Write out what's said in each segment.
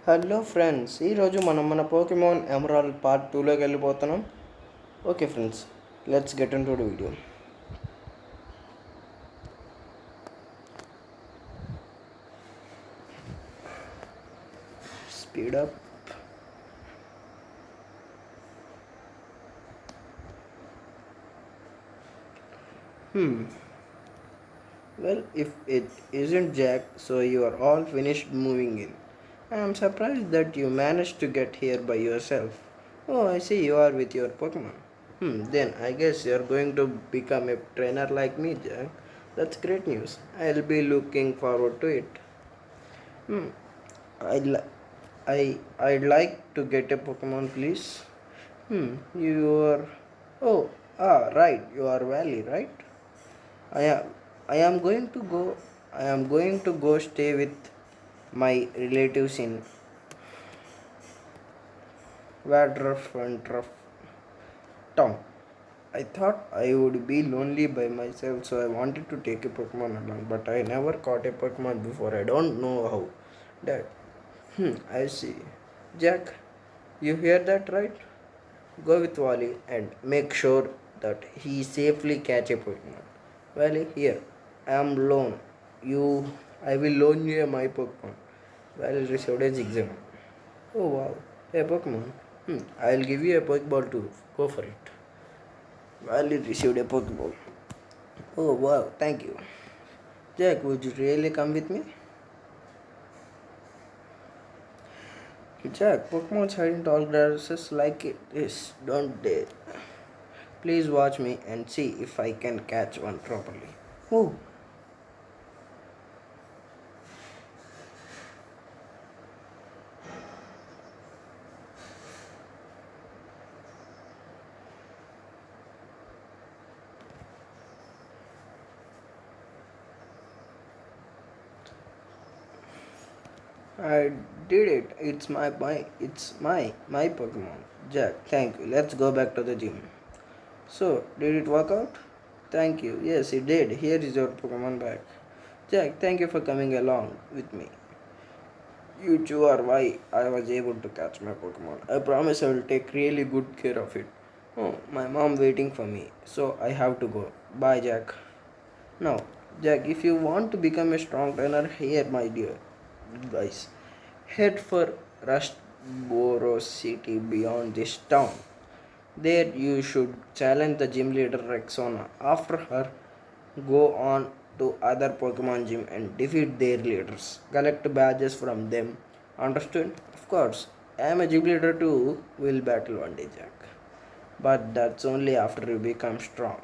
Hello friends, ఈరోజు మనం మన పోకెమాన్ ఎమరాల్డ్ పార్ట్ 2లోకి వెళ్ళిపోతున్నాం. Okay friends, let's get in to the video. Speed up. Well, if it isn't Jack, so you are all finished moving in. I am surprised that you managed to get here by yourself. Oh, I see you are with your Pokemon. Then I guess you are going to become a trainer like me, Jack. That's great news. I'll be looking forward to it. Hmm, I'd, li- I'd like to get a Pokemon, please. You are. Oh, right. You are Valley, right? I am. I am going to go. I am going to go stay with my relatives in Wadruff and Truff Town. I thought I would be lonely by myself, so I wanted to take a Pokemon along, but I never caught a Pokemon before. I don't know how. That. I see. Jack, you hear that, right? Go with Wally and make sure that he safely catch a Pokemon. Wally, here. I am lone. You I will loan you my Pokemon. Wally received a Zigzag. Oh wow. A Pokemon. I'll give you a Pokeball too. Go for it. Wally received a Pokeball. Oh wow, thank you. Jack, would you really come with me? Jack, Pokemon hide in tall grasses like it is, don't they? Please watch me and see if I can catch one properly. Oh, I did it. It's my Pokemon. Jack, thank you. Let's go back to the gym. So, did it work out? Thank you. Yes, it did. Here is your Pokemon back. Jack, thank you for coming along with me. You two are why I was able to catch my Pokemon. I promise I will take really good care of it. Oh, my mom waiting for me, so I have to go. Bye, Jack. Now, Jack, if you want to become a strong trainer, here, my dear advice. Head for Rustboro City beyond this town. There you should challenge the gym leader Rexona. After her, go on to other Pokemon gym and defeat their leaders. Collect badges from them. Understood? Of course. I am a gym leader too. We'll battle one day, Jack. But that's only after you become strong.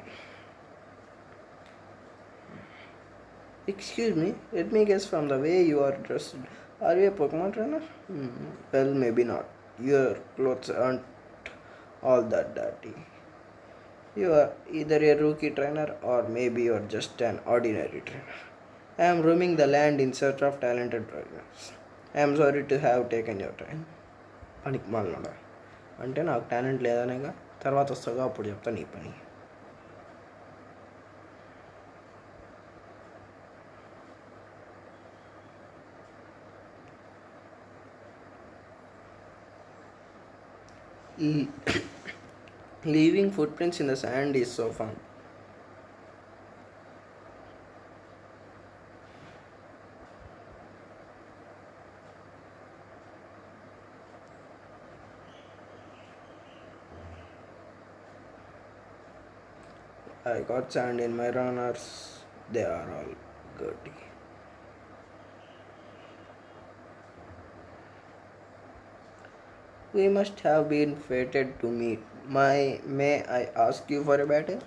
Excuse me, let me guess from the way you are dressed. Are you a Pokemon trainer? Well, maybe not. Your clothes aren't all that dirty. You are either a rookie trainer or maybe you are just an ordinary trainer. I am roaming the land in search of talented trainers. I am sorry to have taken your time. పనికి మాలనోడా అంటే నాకు talent లేదనేగా తర్వాత వస్తాగా అప్పుడు చెప్తా నీ పని. Leaving footprints in the sand is so fun. I got sand in my runners. They are all dirty. We must have been fated to meet. May I ask you for a battle?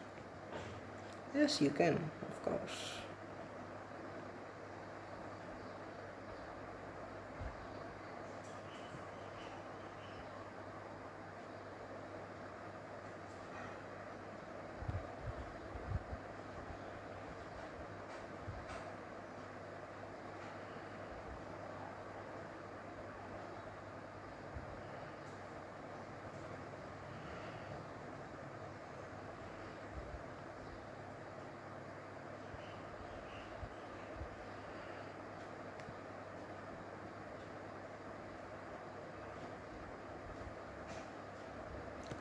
Yes, you can, of course.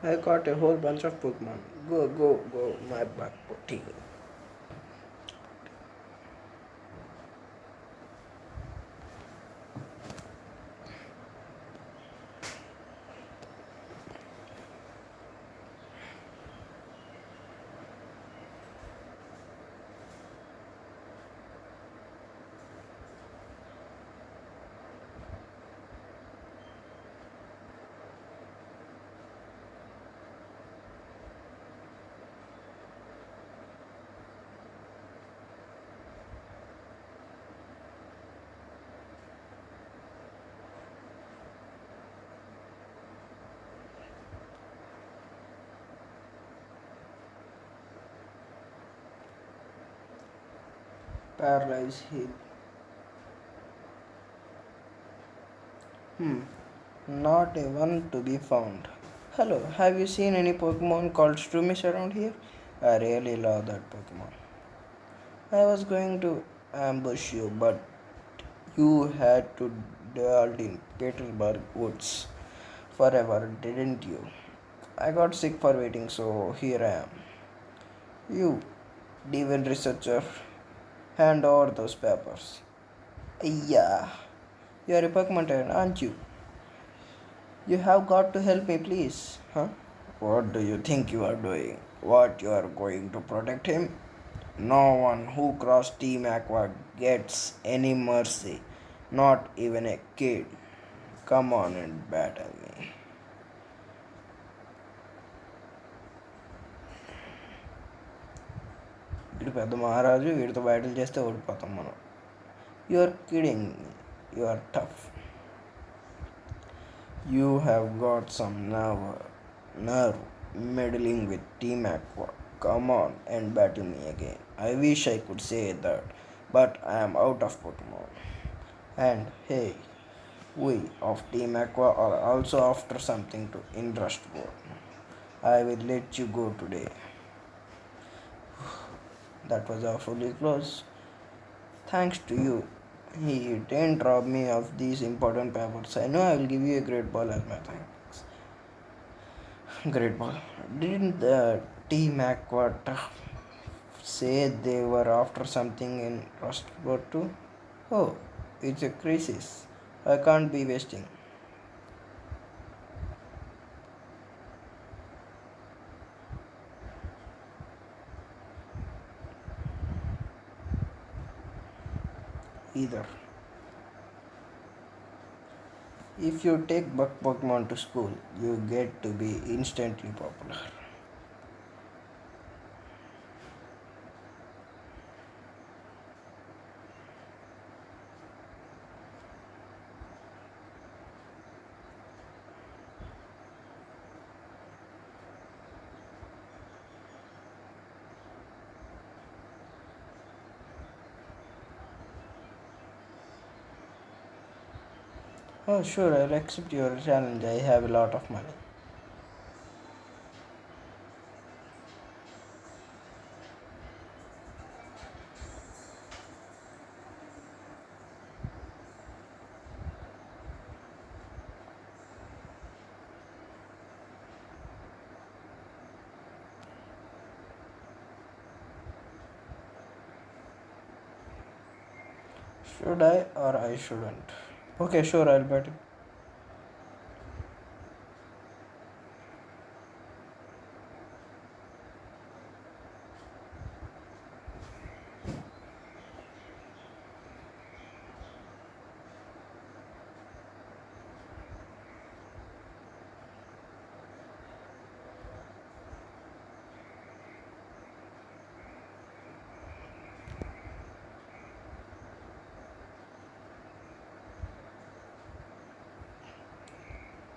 I caught a whole bunch of Pokemon. Go, go, go, my butt potty. Paralyze heal. Hmm. Not a one to be found. Hello, have you seen any Pokemon called Strumish around here? I really love that Pokemon. I was going to ambush you, but you had to dwell in Petersburg woods forever, didn't you? I got sick for waiting, so here I am. You, devil researcher, hand over those papers. Yeah, you are a Pokemon trainer, aren't you? You have got to help me, please. Huh? What do you think you are doing? What you are going to protect him? No one who crossed Team Aqua gets any mercy, not even a kid. Come on and battle me. వీడు పెద్ద మహారాజు వీడితో battle చేస్తే ఓడిపోతాం మనం. You are kidding me. You are tough. You have got some nerve meddling with Team Aqua. Come on and battle me again. I wish I could say that, but I am out of Pokemon. And hey, we of Team Aqua are also after something to in Rustwood. I will let you go today. That was awfully close. Thanks to you. He didn't rob me of these important papers. I know I will give you a great ball as my thanks. Great ball. Didn't the Team Aqua say they were after something in Rustwood too? Oh, it's a crisis. I can't be wasting. Either. If you take Buck Pokemon to school, you get to be instantly popular. Oh, sure, I'll accept your challenge. I have a lot of money. Should I or I shouldn't? Okay, sure, I'll bet it.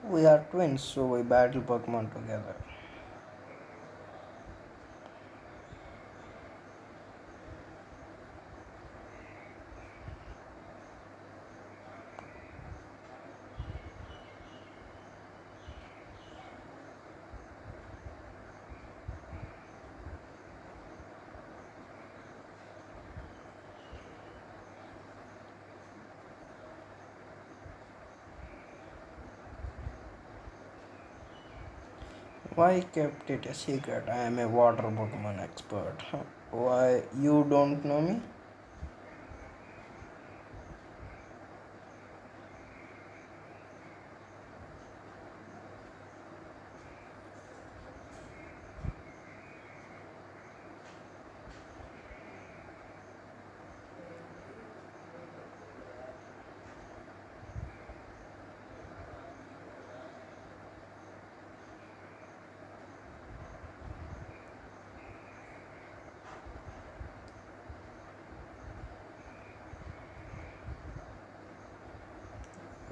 We are twins, so we battle Pokemon together. Why kept it a secret? I am a water Pokemon expert. Why you don't know me?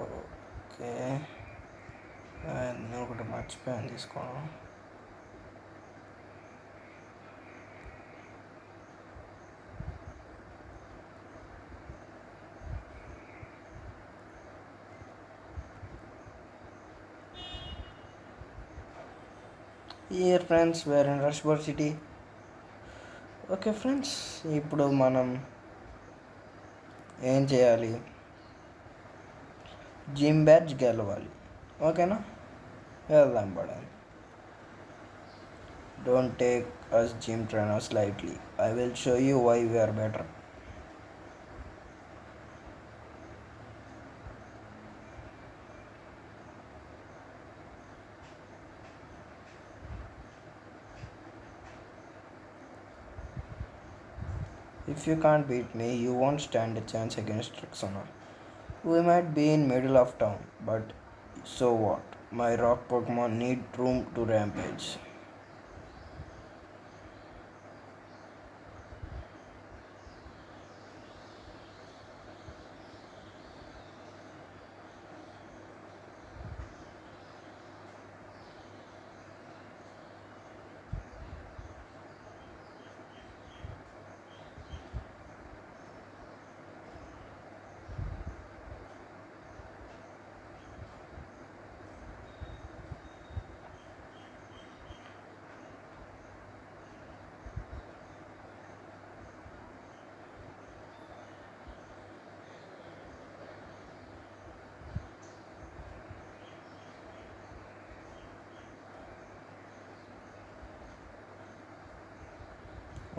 Okay నేను ఒకటి మర్చిపోయాను తీసుకోవడం. Here friends, we're in Rushmore City. Okay friends, ఇప్పుడు మనం ఏం చేయాలి? Gym badge గెలవాలి. ఓకేనా? వెళ్దాం పడండి. Don't take us gym trainers lightly. I will show you why we are better. If you can't beat me, you won't stand a chance against Rexona. We might be in middle of town, but so what? My rock Pokemon need room to rampage.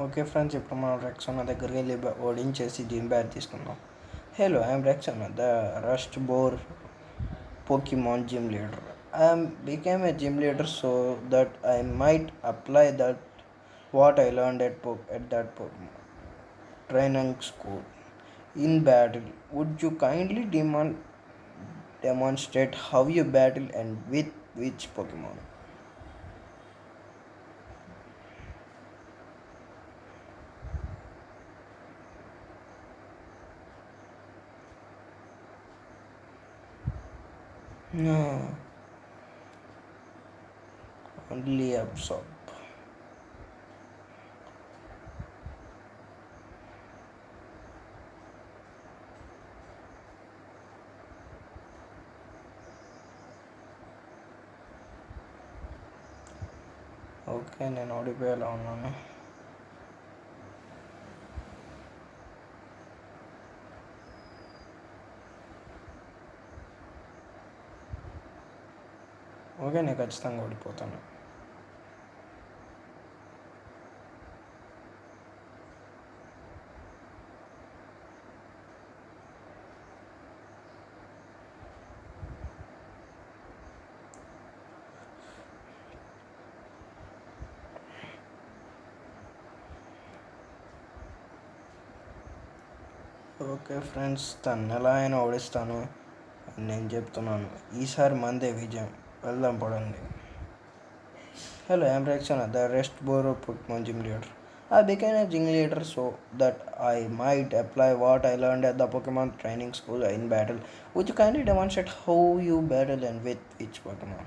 Okay friends, ఇప్పుడు మనం Rexona దగ్గరికి వెళ్ళి ఓడించేసి gym bag తీసుకుందాం. Hello, I'm Rexona, the rust bore Pokemon gym leader. I became a gym leader so that I might apply that what I learned at that Pokemon training school in battle. Would you kindly demonstrate how you battle and with which Pokemon? No, only absorb. Okay, నేను ఓడిపోయేలా ఉన్నాను. Okay, నేను ఖచ్చితంగా ఓడిపోతాను. Okay friends, తను ఎలా అయినా ఓడిస్తాను అని నేను చెప్తున్నాను. ఈసారి మందే విజయం. వెళ్దాం పడండి. Hello, I'm Rexona, the Rest Boro Pokemon Gym Leader. I became a gym leader so that I might apply what I learned at the Pokemon training school in battle. Would you kindly demonstrate how you battle and with which Pokemon?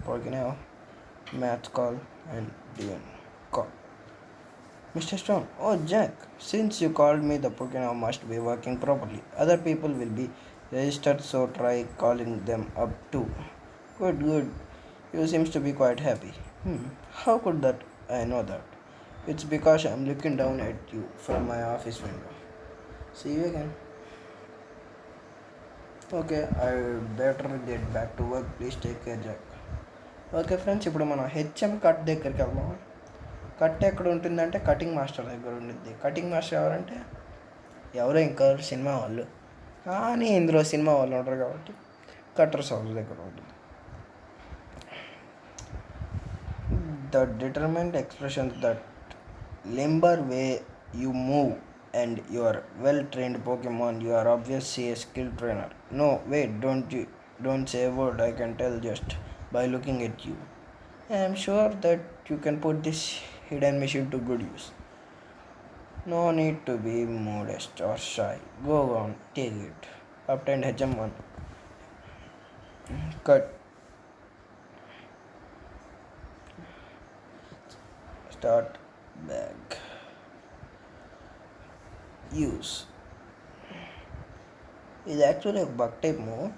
Pokemon, Math call, and Dion call. Mr. Stone, oh Jack, since you called me, the Pokemon must be working properly. Other people will be registered, so try calling them up too. Good, good. You seems to be quite happy. How could that? I know that. It's because I'm looking down at you from my office window. See you again. Okay, I better get back to work. Please take care, Jack. Okay friends, ఇప్పుడు మనం HM cut దగ్గరికి వెళ్దాం. Cut ఎక్కడ ఉంటుందంటే cutting master దగ్గర ఉంటుంది. Cutting master ఎవరంటే ఎవరో ఇంకా సినిమా వాళ్ళు, కానీ ఇందులో సినిమా వాళ్ళు ఉంటారు కాబట్టి కట్టర్స్ హౌస్ దగ్గర ఉంటుంది. The డిటర్మెంట్ expressions that limber way you move and you are well trained Pokemon, you are obviously a skilled trainer. No, wait, don't say a word. I can tell just by looking at you. I am sure that you can put this hidden machine to good use. No need to be modest or shy. Go on, take it. Obtained HM1. Cut. Start back. Use. Is actually a bug type move.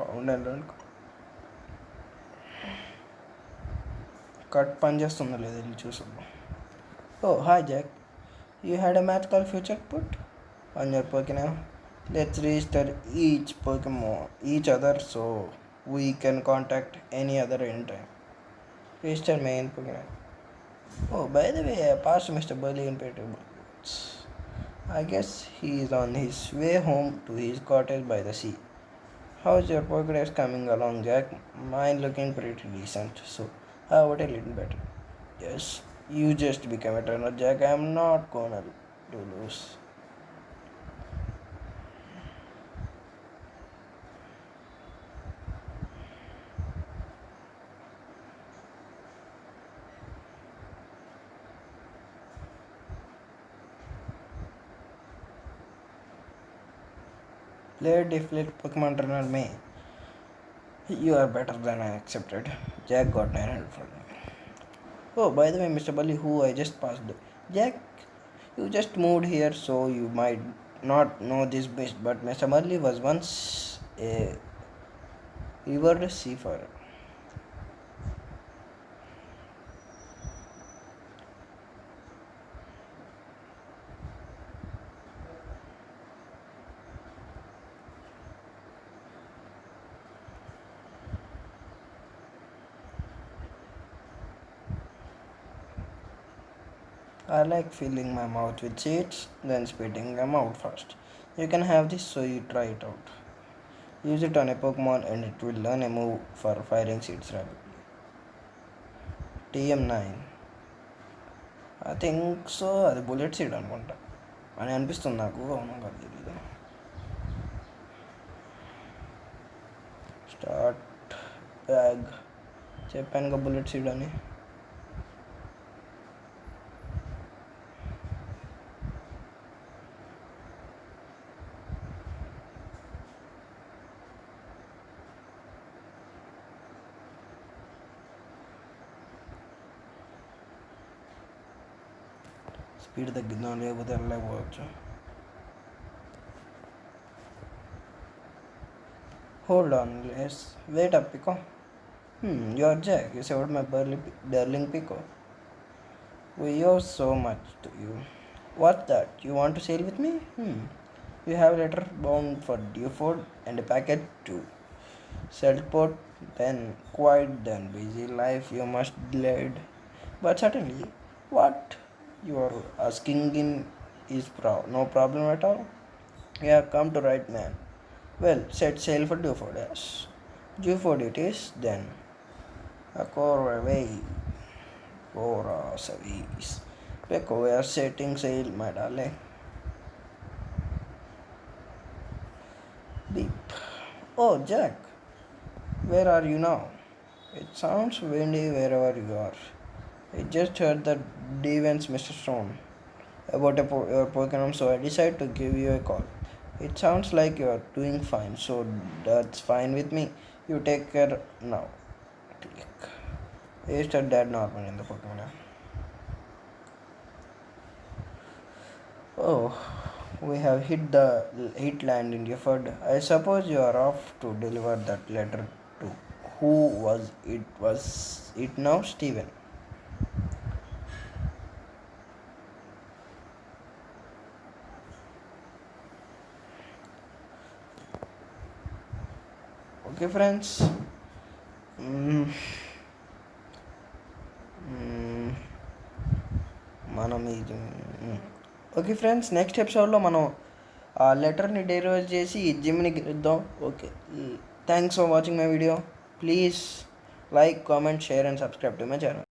Pound and run. Cut పని చేస్తుందో లేదు వెళ్ళి చూసాము. Oh hi Jack, you had a match call future put on your Pokemon. Let's register each Pokemon, each other, so we can contact any other anytime. Register main Pokemon. Oh, by the way, I passed Mr. Burley in Peterborough. I guess he is on his way home to his cottage by the sea. How's your progress coming along, Jack? Mine looking pretty decent, so how about a little better? Yes, you just became a trainer, Jack. I am not gonna to lose. Play deflate Pokemon trainer May. You are better than I accepted. Jack got 900 for me. Oh, by the way, Mr. Bully, who I just passed. Jack, you just moved here, so you might not know this beast, but Mr. Burley was once a revered seafarer. I like filling my mouth with seeds, then spitting them out first. You can have this, so you try it out. Use it on a Pokemon and it will learn a move for firing seeds rapidly. TM9. I think so. అది bullet seed అనుకుంటా అని అనిపిస్తుంది నాకు. అవును కాదు తెలీదు. Start bag చెప్పాను bullet seed అని. స్పీడ్ తగ్గిద్దాం, లేకపోతే వెళ్ళలేకపోవచ్చు. Hold on, let's wait up, Pico. You're Jack. You saved my darling Pico. We owe so much to you. What's that? You want to sail with me? You have a letter bound for Dewford and a package to Southport. Then, quite done. Busy life you must lead. But certainly, what you are asking in is no problem at all. You have come to right man. Well, set sail for Dewford, yes. Dewford it is, then. Away. Cora service. Pecco, we are setting sail, my darling. Beep. Oh, Jack. Where are you now? It sounds windy wherever you are. I just heard the Devens Mr. Stone about your Pokemon, so I decided to give you a call. It sounds like you are doing fine, so that's fine with me. You take care now. Click. Is that normal in the Pokemon app? Oh, we have hit the hit land in Gifford. I suppose you are off to deliver that letter to who was it? Was it now Stephen? Okay, friends. Mm, mm, మనం ఇది okay friends, next ఎపిసోడ్లో మనం ఆ లెటర్ని deliver చేసి జిమ్ని గెలుద్దాం. Okay, thanks for watching my video. Please like, comment, share and subscribe to my channel.